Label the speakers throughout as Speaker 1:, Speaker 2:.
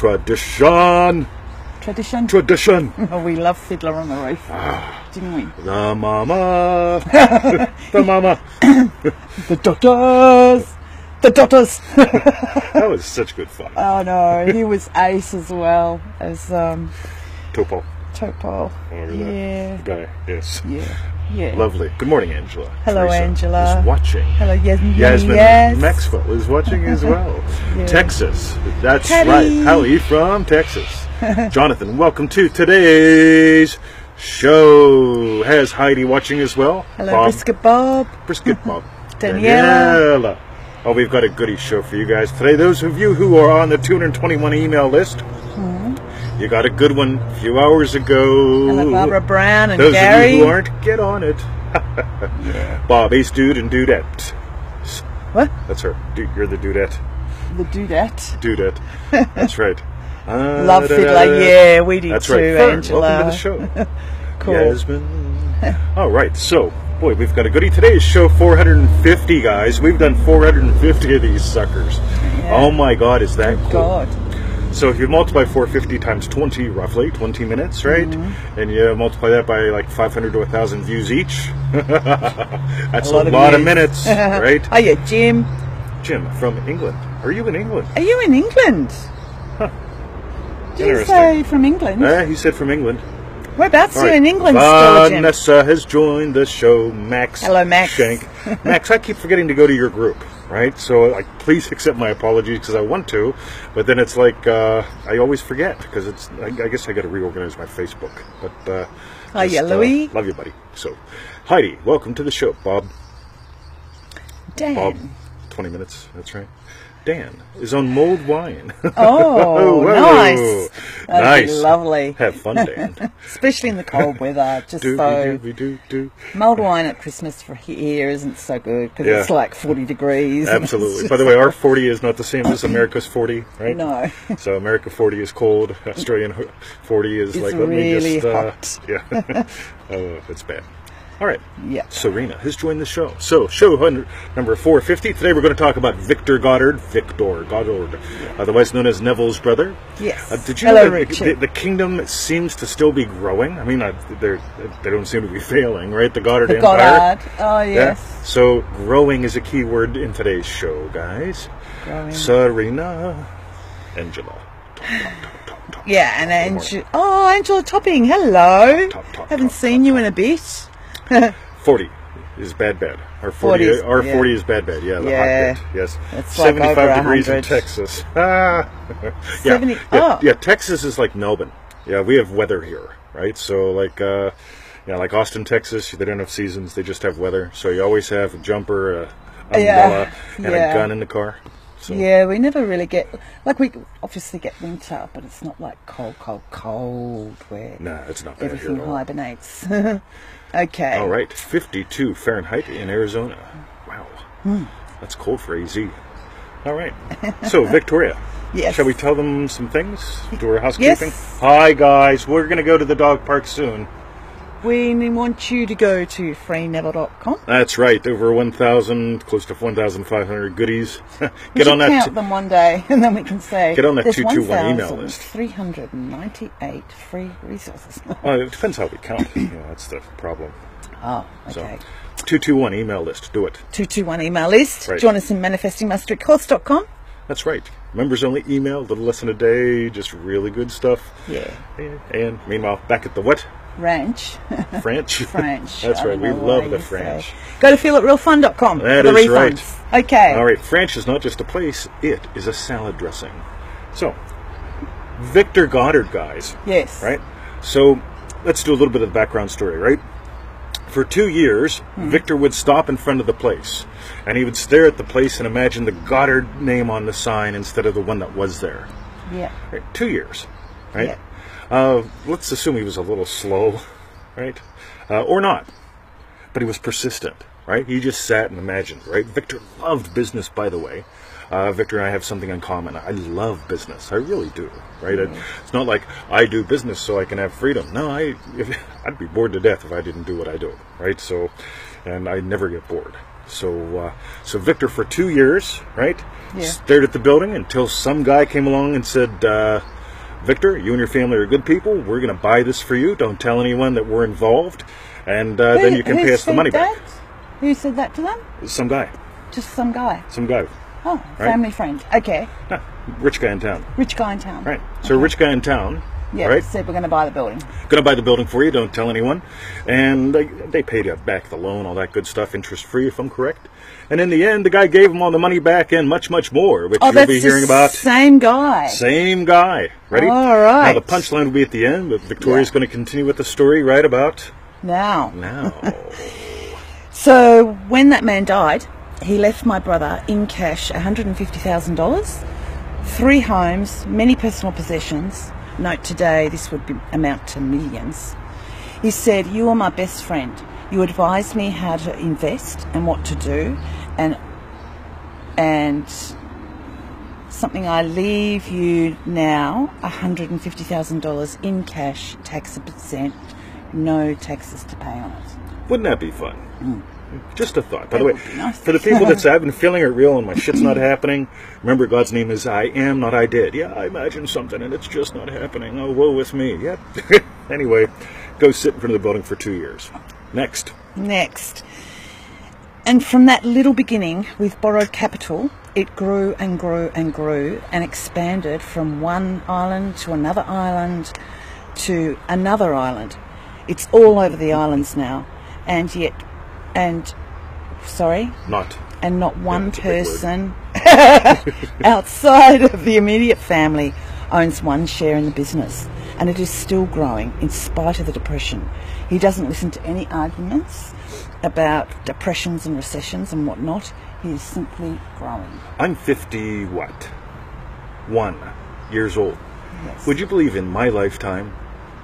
Speaker 1: Tradition.
Speaker 2: Tradition.
Speaker 1: Tradition.
Speaker 2: Oh, we love Fiddler on the Roof, didn't we?
Speaker 1: The mama. The mama.
Speaker 2: The Dotters. The Dotters.
Speaker 1: That was such good fun.
Speaker 2: Oh no, he was ace as well as
Speaker 1: Topo.
Speaker 2: Topo. Yeah.
Speaker 1: The guy. Yes.
Speaker 2: Yeah.
Speaker 1: Lovely. Good morning, Angela.
Speaker 2: Hello,
Speaker 1: Teresa
Speaker 2: Angela.
Speaker 1: is watching.
Speaker 2: Hello, Yasmin.
Speaker 1: Yasmin
Speaker 2: Yes.
Speaker 1: Maxwell is watching as well.
Speaker 2: Yeah.
Speaker 1: Texas. That's
Speaker 2: Patty.
Speaker 1: right. Howie from Texas. Jonathan, welcome to today's show. Has Heidi watching as well?
Speaker 2: Hello,
Speaker 1: Bob.
Speaker 2: Brisket Bob.
Speaker 1: Brisket Bob.
Speaker 2: Daniela.
Speaker 1: Oh, we've got a goodie show for you guys today. Those of you who are on the 221 email list, you got a good one a few hours ago.
Speaker 2: Hello, Barbara Brown and
Speaker 1: Those
Speaker 2: Gary.
Speaker 1: of you who aren't, get on it. Bob, Ace Dude and Dudette.
Speaker 2: What?
Speaker 1: That's her. You're the Dudette.
Speaker 2: The Dudette.
Speaker 1: Dudette. That's right.
Speaker 2: Love Fiddler. Yeah, we do
Speaker 1: That's
Speaker 2: too,
Speaker 1: right. Fern,
Speaker 2: Angela.
Speaker 1: welcome to the show.
Speaker 2: Cool.
Speaker 1: Yasmin. All right, so, boy, we've got a goodie. Today's show 450, guys. We've done 450 of these suckers.
Speaker 2: Yeah.
Speaker 1: Oh my God, is that cool?
Speaker 2: God.
Speaker 1: So if you multiply 450 times 20, roughly 20 minutes, right? And you multiply that by like 500 to 1,000 views each. That's a lot of minutes, right?
Speaker 2: Oh yeah, Jim.
Speaker 1: Jim from England. Are you in England?
Speaker 2: Are you in England?
Speaker 1: Huh.
Speaker 2: Did you say from England?
Speaker 1: He said from England.
Speaker 2: Whereabouts are you in England, Jim?
Speaker 1: Vanessa has joined the show. Max.
Speaker 2: Hello, Max.
Speaker 1: Shank. Max, I keep forgetting to go to your group, right? So please accept my apologies because I want to, but then it's like I always forget because it's. I guess I got to reorganize my Facebook. But
Speaker 2: oh yeah, Louis.
Speaker 1: Love you, buddy. So, Heidi, welcome to the show. Bob.
Speaker 2: Dan.
Speaker 1: Bob. 20 minutes. That's right. Dan is on mulled wine.
Speaker 2: Oh, nice. That'd be lovely.
Speaker 1: Have fun, Dan.
Speaker 2: Especially in the cold weather. Just
Speaker 1: do.
Speaker 2: Mulled wine at Christmas for here isn't so good because it's like 40 degrees.
Speaker 1: Absolutely. By the way, our 40 is not the same as America's 40, right?
Speaker 2: No.
Speaker 1: So America 40 is cold. Australian 40 is like, let
Speaker 2: really
Speaker 1: me just...
Speaker 2: hot.
Speaker 1: Yeah. Oh, it's bad. All right.
Speaker 2: Yeah.
Speaker 1: Serena has joined the show. So, show number 450. Today we're going to talk about Victor Goddard, otherwise known as Neville's brother.
Speaker 2: Yes.
Speaker 1: Did you
Speaker 2: Hello,
Speaker 1: know
Speaker 2: Richard.
Speaker 1: the kingdom seems to still be growing? I mean, they don't seem to be failing, right? The Goddard Empire.
Speaker 2: Goddard. Oh, yes.
Speaker 1: Yeah? So, growing is a key word in today's show, guys.
Speaker 2: Growing.
Speaker 1: Serena. Angela.
Speaker 2: Yeah, and Angela. Oh, Angela Topping. Hello. Haven't seen you in a bit.
Speaker 1: 40 is bad. Our 40 is bad. Yeah, the hot bit. Yes.
Speaker 2: It's
Speaker 1: 75
Speaker 2: like
Speaker 1: degrees in
Speaker 2: 100.
Speaker 1: Texas.
Speaker 2: 70.
Speaker 1: Yeah, Texas is like Melbourne. Yeah, we have weather here, right? So like like Austin, Texas, they don't have seasons, they just have weather. So you always have a jumper, umbrella, and a gun in the car. So.
Speaker 2: Yeah, we never really get, like we obviously get winter, but it's not like cold where
Speaker 1: it's not bad
Speaker 2: everything
Speaker 1: here at all.
Speaker 2: hibernates. Okay.
Speaker 1: All right, 52 Fahrenheit in Arizona. Wow, that's cold for AZ. All right, so Victoria.
Speaker 2: Yes.
Speaker 1: Shall we tell them some things? Do our housekeeping?
Speaker 2: Yes.
Speaker 1: Hi guys, we're going to go to the dog park soon.
Speaker 2: We want you to go to freeneville.com.
Speaker 1: That's right, over 1,000, close to 1,500 goodies.
Speaker 2: Get on that. Count them one day, and then we can say.
Speaker 1: Get on that 221 email list.
Speaker 2: 398 free resources.
Speaker 1: Well, it depends how we count. That's the problem.
Speaker 2: Oh, okay.
Speaker 1: So, 221 email list. Do it.
Speaker 2: 221 email list.
Speaker 1: Right.
Speaker 2: Join us in manifestingmasterycourse.com.
Speaker 1: That's right. Members only email, little lesson a day, just really good stuff.
Speaker 2: Yeah.
Speaker 1: And meanwhile, back at the what?
Speaker 2: Ranch.
Speaker 1: French.
Speaker 2: French.
Speaker 1: That's right. We love the French.
Speaker 2: Say. Go to feelitrealfun.com.
Speaker 1: That
Speaker 2: for the
Speaker 1: is
Speaker 2: refunds.
Speaker 1: right.
Speaker 2: Okay.
Speaker 1: All right. French is not just a place; it is a salad dressing. So, Victor Goddard, guys.
Speaker 2: Yes.
Speaker 1: Right. So, let's do a little bit of the background story. Right. For 2 years, Victor would stop in front of the place, and he would stare at the place and imagine the Goddard name on the sign instead of the one that was there.
Speaker 2: Yeah.
Speaker 1: Right. 2 years. Right.
Speaker 2: Yeah.
Speaker 1: Let's assume he was a little slow, right? Or not. But he was persistent, right? He just sat and imagined, right? Victor loved business, by the way. Victor and I have something in common. I love business. I really do, right? It's not like I do business so I can have freedom. No, I'd be bored to death if I didn't do what I do, right? So, and I never get bored. So Victor, for 2 years, right,
Speaker 2: Yeah.
Speaker 1: stared at the building until some guy came along and said, Victor, you and your family are good people. We're going to buy this for you. Don't tell anyone that we're involved. And then you can pay us the money back.
Speaker 2: Who said that to them?
Speaker 1: Some guy.
Speaker 2: Just some guy.
Speaker 1: Some guy.
Speaker 2: Oh, family friend. Okay.
Speaker 1: No, rich guy in town.
Speaker 2: Rich guy in town.
Speaker 1: Right. So a rich guy in town.
Speaker 2: Yeah,
Speaker 1: right?
Speaker 2: said we're going to buy the building.
Speaker 1: Going to buy the building for you. Don't tell anyone. And they paid you back the loan, all that good stuff, interest-free, if I'm correct. And in the end, the guy gave them all the money back and much, much more, which you'll be hearing about.
Speaker 2: Same guy.
Speaker 1: Same guy. Ready?
Speaker 2: All right.
Speaker 1: Now, the punchline will be at the end, but Victoria's going to continue with the story right about
Speaker 2: now.
Speaker 1: So,
Speaker 2: when that man died, he left my brother in cash $150,000, 3 homes, many personal possessions. Note today, this would amount to millions. He said, "You are my best friend. You advise me how to invest and what to do, and something I leave you now, $150,000 in cash, tax %, no taxes to pay on it."
Speaker 1: Wouldn't that be fun? Just a thought. By the way,
Speaker 2: nice.
Speaker 1: for the people that say, I've been feeling it real and my shit's not happening, remember God's name is I am, not I did. Yeah, I imagined something and it's just not happening. Oh, woe with me. Yep. Anyway, go sit in front of the building for 2 years. Next.
Speaker 2: And from that little beginning, with borrowed capital, it grew and grew and grew and expanded from one island to another island to another island. It's all over the islands now. And not one person outside of the immediate family owns one share in the business, and it is still growing in spite of the depression. He doesn't listen to any arguments about depressions and recessions and whatnot. He is simply growing.
Speaker 1: I'm 51 years old.
Speaker 2: Yes.
Speaker 1: Would you believe in my lifetime,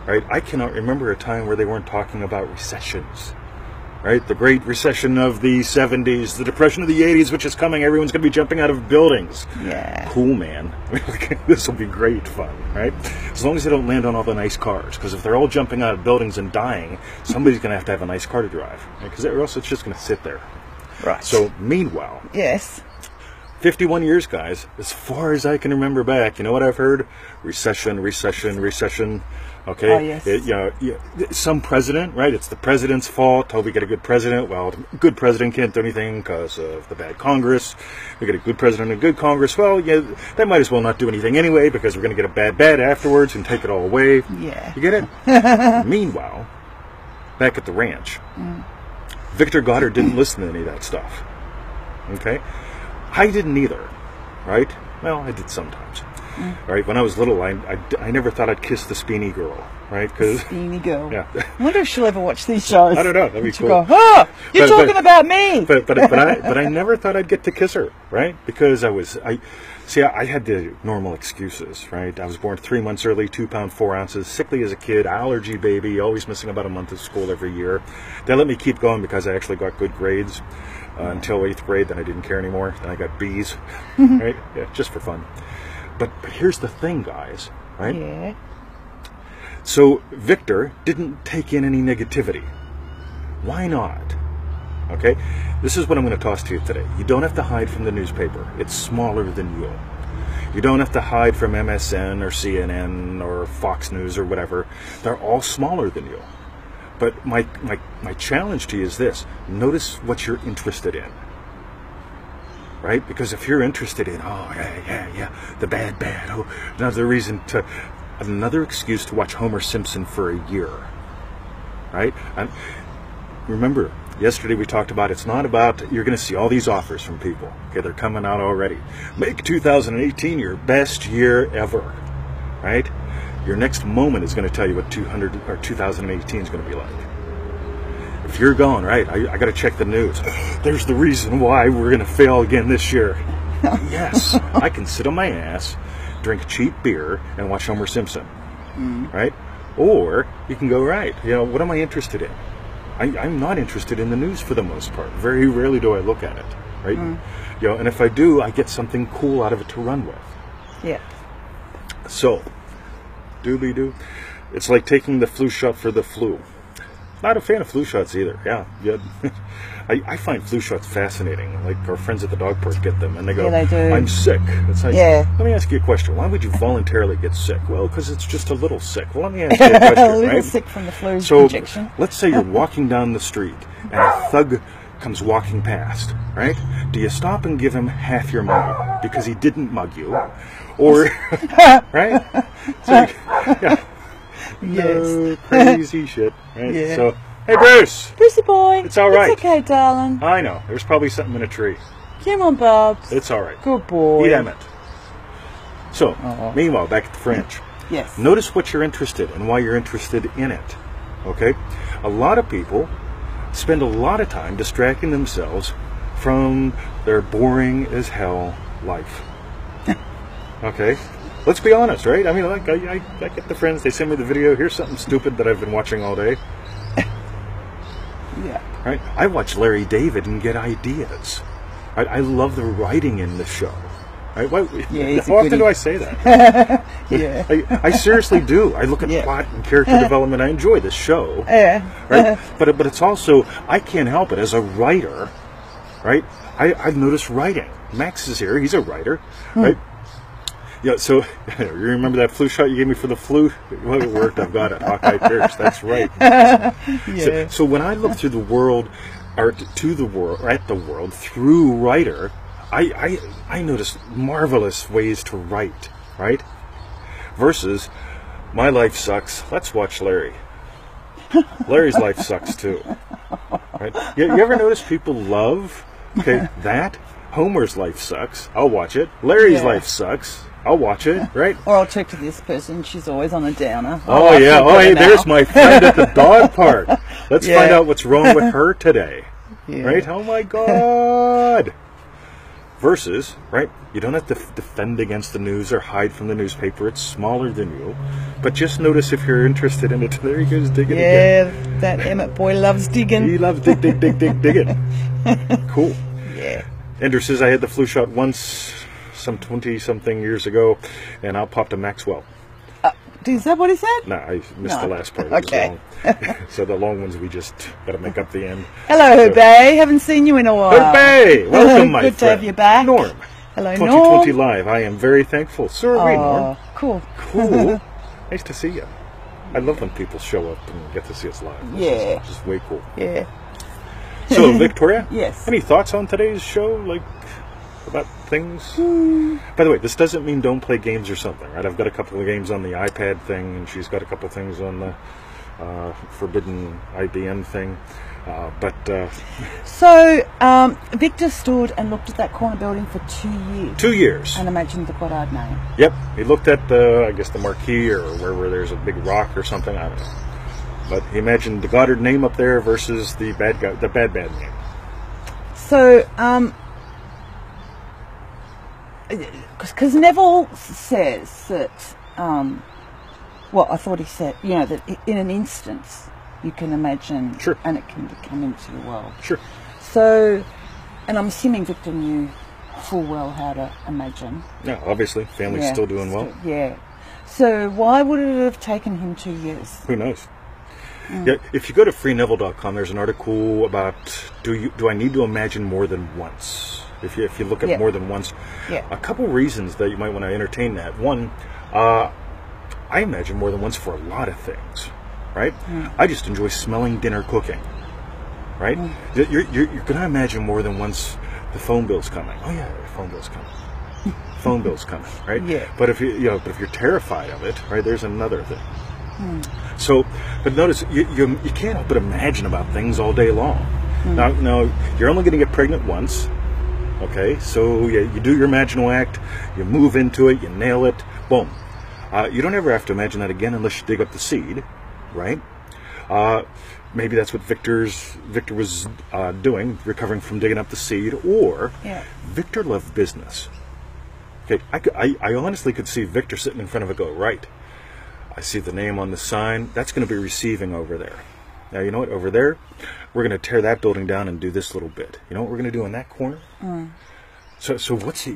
Speaker 1: right, I cannot remember a time where they weren't talking about recessions. Right? The Great Recession of the 70s, the Depression of the 80s, which is coming. Everyone's going to be jumping out of buildings.
Speaker 2: Yeah.
Speaker 1: Cool, man. This will be great fun, right? As long as they don't land on all the nice cars. Because if they're all jumping out of buildings and dying, somebody's going to have a nice car to drive. Because or else it's just going to sit there.
Speaker 2: Right.
Speaker 1: So, meanwhile,
Speaker 2: yes,
Speaker 1: 51 years, guys, as far as I can remember back, you know what I've heard? Recession. Okay.
Speaker 2: Oh, yes.
Speaker 1: Some president, right? It's the president's fault. Oh, we get a good president. Well, the good president can't do anything because of the bad Congress. We get a good president and a good Congress. Well, yeah, they might as well not do anything anyway because we're going to get a bad afterwards and take it all away.
Speaker 2: Yeah.
Speaker 1: You get it? Meanwhile, back at the ranch, Victor Goddard didn't listen to any of that stuff. Okay? I didn't either, right? Well, I did sometimes. Right? When I was little, I never thought I'd kiss the Speeny girl, right?
Speaker 2: Speeny girl.
Speaker 1: Yeah.
Speaker 2: I wonder if she'll ever watch these shows.
Speaker 1: I don't know. That'd be cool.
Speaker 2: Go, oh, you're talking about me.
Speaker 1: But I never thought I'd get to kiss her, right? Because I had the normal excuses, right? I was born 3 months early, 2 pounds 4 ounces, sickly as a kid, allergy baby, always missing about a month of school every year. They let me keep going because I actually got good grades until 8th grade. Then I didn't care anymore. Then I got B's, right? Yeah, just for fun. But here's the thing, guys, right?
Speaker 2: Yeah.
Speaker 1: So Victor didn't take in any negativity. Why not? Okay? This is what I'm going to toss to you today. You don't have to hide from the newspaper. It's smaller than you. You don't have to hide from MSN or CNN or Fox News or whatever. They're all smaller than you. But my challenge to you is this. Notice what you're interested in. Right? Because if you're interested in, the bad, another excuse to watch Homer Simpson for a year. Right? Remember, yesterday we talked about it's not about, you're going to see all these offers from people. Okay, they're coming out already. Make 2018 your best year ever. Right? Your next moment is going to tell you what 2018 is going to be like. If you're going, right, I got to check the news. There's the reason why we're going to fail again this year. Yes, I can sit on my ass, drink cheap beer, and watch Homer Simpson. Right? Or you can go, right, what am I interested in? I'm not interested in the news for the most part. Very rarely do I look at it. Right? And if I do, I get something cool out of it to run with.
Speaker 2: Yeah.
Speaker 1: So, doobly-doo. It's like taking the flu shot for the flu. Not a fan of flu shots either. Yeah. I find flu shots fascinating. Like our friends at the dog park get them, and they go,
Speaker 2: Yeah, they do.
Speaker 1: "I'm sick." It's like,
Speaker 2: Yeah.
Speaker 1: let me ask you a question. Why would you voluntarily get sick? Well, because it's just a little sick. Well, let me ask you a question.
Speaker 2: A little
Speaker 1: right?
Speaker 2: sick from the flu injection.
Speaker 1: Let's say you're walking down the street, and a thug comes walking past, right? Do you stop and give him half your money because he didn't mug you? Or, right? So, yeah.
Speaker 2: Yes.
Speaker 1: No, crazy shit, right?
Speaker 2: Yeah.
Speaker 1: So, hey, Bruce!
Speaker 2: Brucey boy.
Speaker 1: It's all right.
Speaker 2: It's okay, darling.
Speaker 1: I know. There's probably something in a tree.
Speaker 2: Come on, Bubs.
Speaker 1: It's all right.
Speaker 2: Good boy.
Speaker 1: Damn it. So, meanwhile, back at the Fringe.
Speaker 2: Yes.
Speaker 1: Notice what you're interested in and why you're interested in it. Okay? A lot of people spend a lot of time distracting themselves from their boring as hell life. Okay? Let's be honest, right? I mean, like, I get the friends, they send me the video, here's something stupid that I've been watching all day.
Speaker 2: Yeah.
Speaker 1: Right? I watch Larry David and get ideas. I love the writing in the show. Right? How often do I say that?
Speaker 2: Yeah.
Speaker 1: I seriously do. I look at
Speaker 2: Yeah.
Speaker 1: plot and character development. I enjoy this show.
Speaker 2: Yeah.
Speaker 1: Right? But it's also, I can't help it as a writer, right? I've noticed writing. Max is here. He's a writer, right? Yeah, so you remember that flu shot you gave me for the flu? Well, it worked. I've got it. Hawkeye Pierce. That's right.
Speaker 2: Yeah.
Speaker 1: So when I look through the world, or to the world, or at the world through writer, I notice marvelous ways to write, right? Versus, my life sucks. Let's watch Larry. Larry's life sucks too. Right? You ever notice people love, that? Homer's life sucks. I'll watch it. Larry's life sucks. I'll watch it, right?
Speaker 2: Or I'll talk to this person. She's always on a downer.
Speaker 1: Oh, yeah. Oh, hey, there's my friend at the dog park. Let's find out what's wrong with her today.
Speaker 2: Yeah.
Speaker 1: Right? Oh, my God. Versus, right, you don't have to defend against the news or hide from the newspaper. It's smaller than you. But just notice if you're interested in it. There he goes digging again.
Speaker 2: Yeah, that Emmett boy loves digging.
Speaker 1: He loves digging. Cool.
Speaker 2: Yeah.
Speaker 1: Ender says, I had the flu shot once, some 20-something years ago, and I popped a Maxwell.
Speaker 2: Is that what he said?
Speaker 1: No, I missed the last part.
Speaker 2: Okay.
Speaker 1: So the long ones, we just got to make up the end.
Speaker 2: Hello, Hubei. Haven't seen you in a while.
Speaker 1: Hubei! Welcome, my friend.
Speaker 2: Good to have you back.
Speaker 1: Norm.
Speaker 2: Hello,
Speaker 1: 2020
Speaker 2: Norm.
Speaker 1: Live. I am very thankful. So are we, Norm.
Speaker 2: Cool.
Speaker 1: Cool. Nice to see you. I love when people show up and get to see us live.
Speaker 2: Yeah.
Speaker 1: This is way cool.
Speaker 2: Yeah.
Speaker 1: So, Victoria?
Speaker 2: Yes.
Speaker 1: Any thoughts on today's show? Like, about things? By the way, this doesn't mean don't play games or something, right? I've got a couple of games on the iPad thing, and she's got a couple of things on the forbidden IBM thing.
Speaker 2: So, Victor stood and looked at that corner building for 2 years.
Speaker 1: 2 years.
Speaker 2: And imagined the Goddard name.
Speaker 1: Yep. He looked at the, I guess, the marquee or where there's a big rock or something. I don't know. But he imagined the Goddard name up there versus the bad guy, the bad name.
Speaker 2: So, because Neville says that, well, I thought he said, that in an instance you can imagine,
Speaker 1: sure,
Speaker 2: and it can come into your world.
Speaker 1: Sure.
Speaker 2: So, and I'm assuming Victor knew full well how to imagine.
Speaker 1: Yeah, obviously, family's still doing well.
Speaker 2: Yeah. So why would it have taken him 2 years?
Speaker 1: Who knows? Yeah, if you go to freeneville.com, there's an article about do I need to imagine more than once? If you look at more than once, a couple reasons that you might want to entertain that. One, I imagine more than once for a lot of things, right? I just enjoy smelling dinner cooking, right? You're going to imagine more than once the phone bill's coming. Oh yeah, the phone bill's coming. Phone bill's coming, right?
Speaker 2: Yeah.
Speaker 1: But if if you're terrified of it, right? There's another thing. So, but notice you can't help but imagine about things all day long. Now you're only going to get pregnant once. Okay, so you do your imaginal act, you move into it, you nail it, boom. You don't ever have to imagine that again unless you dig up the seed, right? Maybe that's what Victor was doing, recovering from digging up the seed, or Victor loved business. Okay, I honestly could see Victor sitting in front of it go, right, I see the name on the sign, that's going to be receiving over there. Now, you know what, over there, we're going to tear that building down and do this little bit. You know what we're going to do in that corner? So what's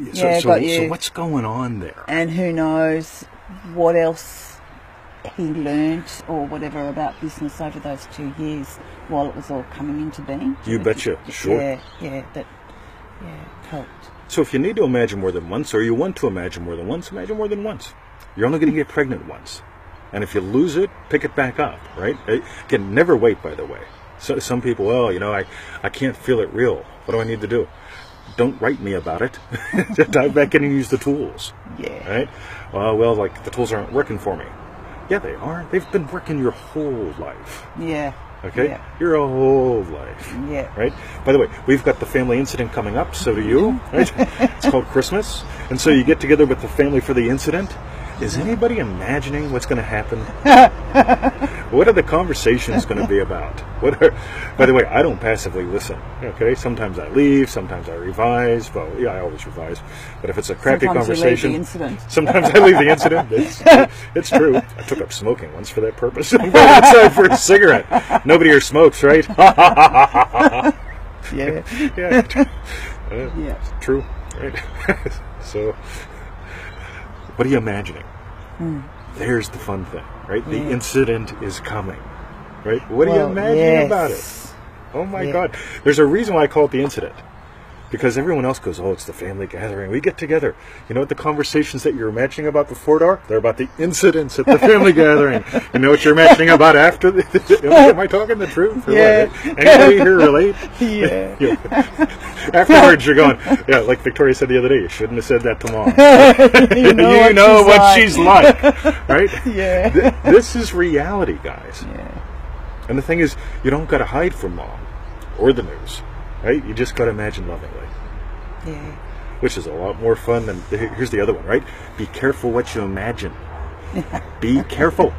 Speaker 1: going on there?
Speaker 2: And who knows what else he learnt or whatever about business over those 2 years while it was all coming into being.
Speaker 1: You betcha, sure.
Speaker 2: That helped.
Speaker 1: So if you need to imagine more than once, or you want to imagine more than once, imagine more than once. You're only going to get pregnant once. And if you lose it, pick it back up, right? Again, never wait, by the way. So some people, well, I can't feel it real. What do I need to do? Don't write me about it. Dive back in and use the tools.
Speaker 2: Yeah.
Speaker 1: Right? Well, like the tools aren't working for me. Yeah, they are. They've been working your whole life.
Speaker 2: Yeah.
Speaker 1: Okay?
Speaker 2: Yeah.
Speaker 1: Your whole life.
Speaker 2: Yeah.
Speaker 1: Right? By the way, we've got the family incident coming up, so do you. Right? It's called Christmas. And so you get together with the family for the incident. Is anybody imagining what's going to happen? What are the conversations going to be about? By the way, I don't passively listen. Okay, sometimes I leave, sometimes I revise. Well, yeah, I always revise. But if it's a crappy conversation, sometimes I leave the incident. It's true. I took up smoking once for that purpose. I'm going outside for a cigarette. Nobody here smokes, right?
Speaker 2: Yeah.
Speaker 1: Yeah. True. Right. So, what are you imagining? There's the fun thing, right? The incident is coming, right? What are you imagining about it? Oh my God. There's a reason why I call it the incident. Because everyone else goes, oh, it's the family gathering. We get together. You know what the conversations that you're imagining about before it are? They're about the incidents at the family gathering. You know what you're imagining about after? Am I talking the truth?
Speaker 2: Yeah.
Speaker 1: Anybody here relate?
Speaker 2: Yeah.
Speaker 1: Afterwards, you're going, yeah, like Victoria said the other day, you shouldn't have said that to Mom.
Speaker 2: You know
Speaker 1: what she's like. Right?
Speaker 2: Yeah.
Speaker 1: This is reality, guys.
Speaker 2: Yeah.
Speaker 1: And the thing is, you don't got to hide from Mom or the news. Right? You just got to imagine lovingly.
Speaker 2: Yeah.
Speaker 1: Which is a lot more fun than... Here's the other one, right? Be careful what you imagine. Be careful.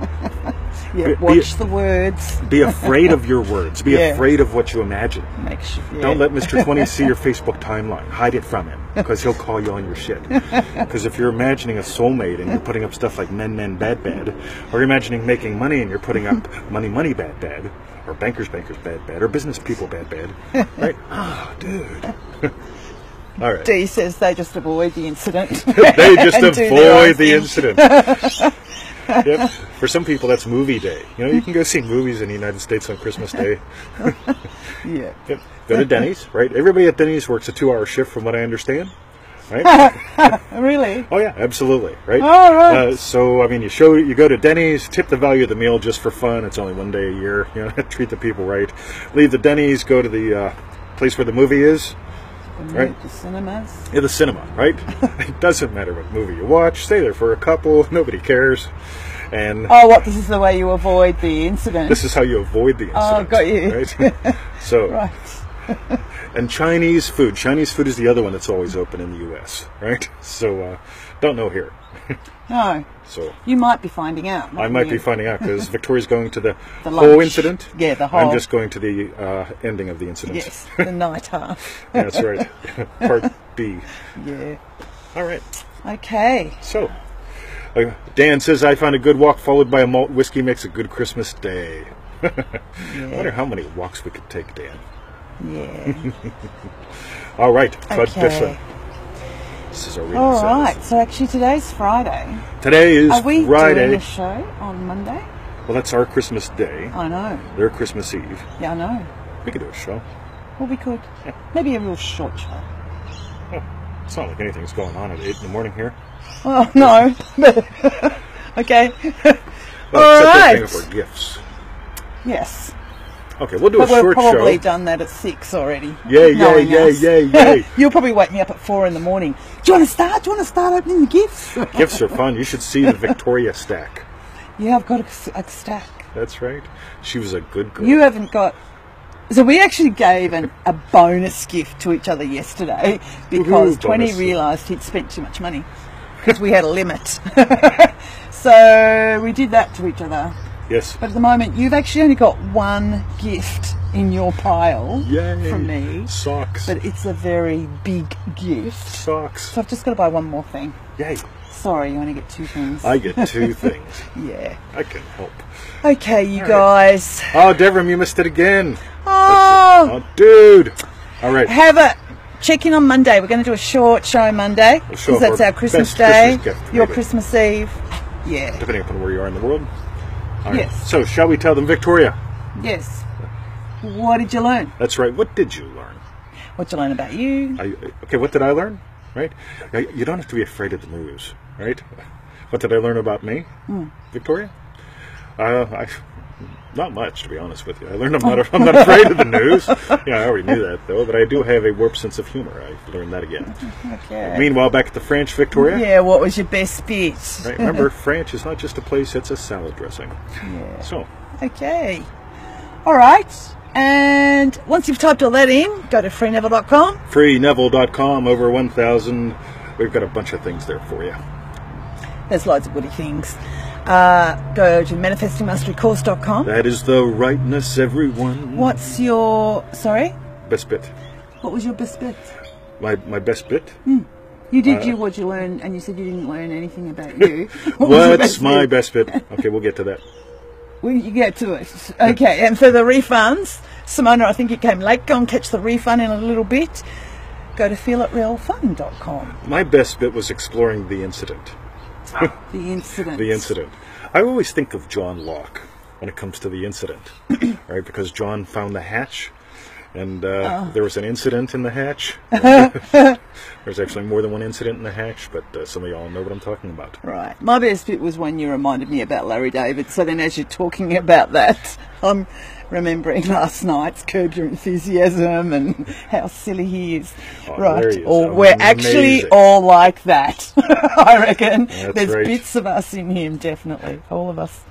Speaker 2: Yeah, watch the words.
Speaker 1: Be afraid of your words. Be afraid of what you imagine.
Speaker 2: Make sure,
Speaker 1: Don't let Mr. 20 see your Facebook timeline. Hide it from him, because he'll call you on your shit. Because if you're imagining a soulmate and you're putting up stuff like men, bad, or you're imagining making money and you're putting up money, bad, or bankers, bad, or business people, bad, right? Oh, dude. All right.
Speaker 2: Dee says they just avoid the incident.
Speaker 1: They just avoid the incident. Yep. For some people, that's movie day. You can go see movies in the United States on Christmas Day.
Speaker 2: Yeah.
Speaker 1: Yep. Go to Denny's, right? Everybody at Denny's works a 2-hour shift, from what I understand. Right?
Speaker 2: Really?
Speaker 1: Oh yeah, absolutely. Right.
Speaker 2: Oh, right.
Speaker 1: So I mean, you go to Denny's, tip the value of the meal just for fun. It's only one day a year. Treat the people right. Leave the Denny's, go to the place where the movie is. Right?
Speaker 2: The cinemas.
Speaker 1: Yeah, the cinema, right? It doesn't matter what movie you watch. Stay there for a couple. Nobody cares. And
Speaker 2: this is the way you avoid the incident.
Speaker 1: This is how you avoid the incident.
Speaker 2: Oh, got you.
Speaker 1: Right? So,
Speaker 2: right.
Speaker 1: And Chinese food. Chinese food is the other one that's always open in the U.S., right? So, don't know here.
Speaker 2: No.
Speaker 1: So
Speaker 2: you might be finding out.
Speaker 1: I might be finding out, because Victoria's going to the whole
Speaker 2: lunch.
Speaker 1: incident.
Speaker 2: Yeah, the whole.
Speaker 1: I'm just going to the ending of the incident.
Speaker 2: Yes, the night half.
Speaker 1: Yeah, that's right. Part B.
Speaker 2: Yeah.
Speaker 1: All right.
Speaker 2: Okay.
Speaker 1: So, Dan says, I find a good walk followed by a malt whiskey makes a good Christmas day. I wonder how many walks we could take, Dan.
Speaker 2: Yeah.
Speaker 1: All right.
Speaker 2: Okay.
Speaker 1: This is our reading.
Speaker 2: All right. So actually, today's Friday.
Speaker 1: Today is
Speaker 2: Are we
Speaker 1: Friday.
Speaker 2: doing a show on Monday?
Speaker 1: Well, that's our Christmas day.
Speaker 2: I know.
Speaker 1: Their Christmas Eve.
Speaker 2: Yeah, I know.
Speaker 1: We could do a show.
Speaker 2: Well, we could.
Speaker 1: Yeah.
Speaker 2: Maybe a real short show.
Speaker 1: Oh, it's not like anything's going on at 8 in the morning here.
Speaker 2: Oh, no. Okay.
Speaker 1: Well,
Speaker 2: all right.
Speaker 1: Except for gifts.
Speaker 2: Yes.
Speaker 1: Okay, we'll do
Speaker 2: but
Speaker 1: a short show.
Speaker 2: We've probably done that at 6 already.
Speaker 1: Yay.
Speaker 2: You'll probably wake me up at 4 in the morning. Do you want to start? Do you want to start opening the gifts?
Speaker 1: Gifts are fun. You should see the Victoria stack.
Speaker 2: Yeah, I've got a stack.
Speaker 1: That's right. She was a good girl.
Speaker 2: You haven't got... So we actually gave a bonus gift to each other yesterday because 20 realised he'd spent too much money because we had a limit. So we did that to each other.
Speaker 1: Yes.
Speaker 2: But at the moment, you've actually only got one gift in your pile from me.
Speaker 1: Socks.
Speaker 2: But it's a very big gift.
Speaker 1: Socks.
Speaker 2: So I've just got to buy one more thing.
Speaker 1: Yay.
Speaker 2: Sorry, you only get 2 things.
Speaker 1: I get 2 things.
Speaker 2: Yeah.
Speaker 1: I can help.
Speaker 2: Okay, you guys.
Speaker 1: Oh, Devram, you missed it again.
Speaker 2: Oh,
Speaker 1: dude. All right.
Speaker 2: Have a check in on Monday. We're going to do a short show Monday because that's our Christmas day.
Speaker 1: Christmas gift,
Speaker 2: your
Speaker 1: maybe.
Speaker 2: Christmas Eve. Yeah.
Speaker 1: Depending upon where you are in the world. All right.
Speaker 2: Yes.
Speaker 1: So, shall we tell them, Victoria?
Speaker 2: Yes. What did you learn?
Speaker 1: That's right. What did you learn?
Speaker 2: What did you learn about you?
Speaker 1: Okay, what did I learn? Right? You don't have to be afraid of the news, right? What did I learn about me, Victoria? Not much, to be honest with you. I learned I'm not afraid of the news. Yeah, I already knew that, though. But I do have a warped sense of humor. I learned that again.
Speaker 2: Okay.
Speaker 1: Meanwhile, back at the French, Victoria.
Speaker 2: Yeah, what was your best bit?
Speaker 1: Right, remember, French is not just a place, it's a salad dressing.
Speaker 2: Yeah.
Speaker 1: So.
Speaker 2: Okay. All right. And once you've typed all that in, go to freeneville.com.
Speaker 1: Freeneville.com, over 1,000. We've got a bunch of things there for you.
Speaker 2: There's loads of goody things. Go to manifestingmasterycourse.com.
Speaker 1: That is the rightness, everyone.
Speaker 2: What's your... Sorry?
Speaker 1: Best bit.
Speaker 2: What was your best bit?
Speaker 1: My best bit?
Speaker 2: You did what you learned, and you said you didn't learn anything about you.
Speaker 1: What's my best bit? Okay, we'll get to that.
Speaker 2: When you get to it. Okay, and for the refunds, Simona, I think you came late. Go and catch the refund in a little bit. Go to feelitrealfun.com.
Speaker 1: My best bit was exploring the incident.
Speaker 2: The incident.
Speaker 1: The incident. I always think of John Locke when it comes to the incident, right? Because John found the hatch, and there was an incident in the hatch. There's actually more than one incident in the hatch, but some of y'all know what I'm talking about.
Speaker 2: Right. My best bit was when you reminded me about Larry David. So then as you're talking about that, I'm remembering last night's Curb Your Enthusiasm and how silly he is.
Speaker 1: Oh,
Speaker 2: right. Or we're actually all like that, I reckon. There's bits of us in him, definitely. All of us.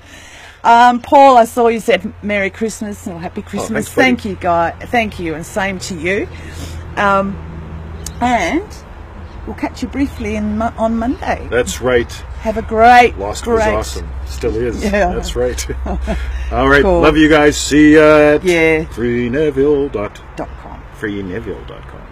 Speaker 2: Paul, I saw you said Merry Christmas or Happy Christmas.
Speaker 1: Thanks,
Speaker 2: thank you, Guy. Thank you, and same to you. And we'll catch you briefly on Monday.
Speaker 1: That's right.
Speaker 2: Have a great...
Speaker 1: Lost was awesome. Still is.
Speaker 2: Yeah.
Speaker 1: That's right. All right.
Speaker 2: Cool.
Speaker 1: Love you guys. See you at
Speaker 2: freeneville.com.
Speaker 1: freeneville.com.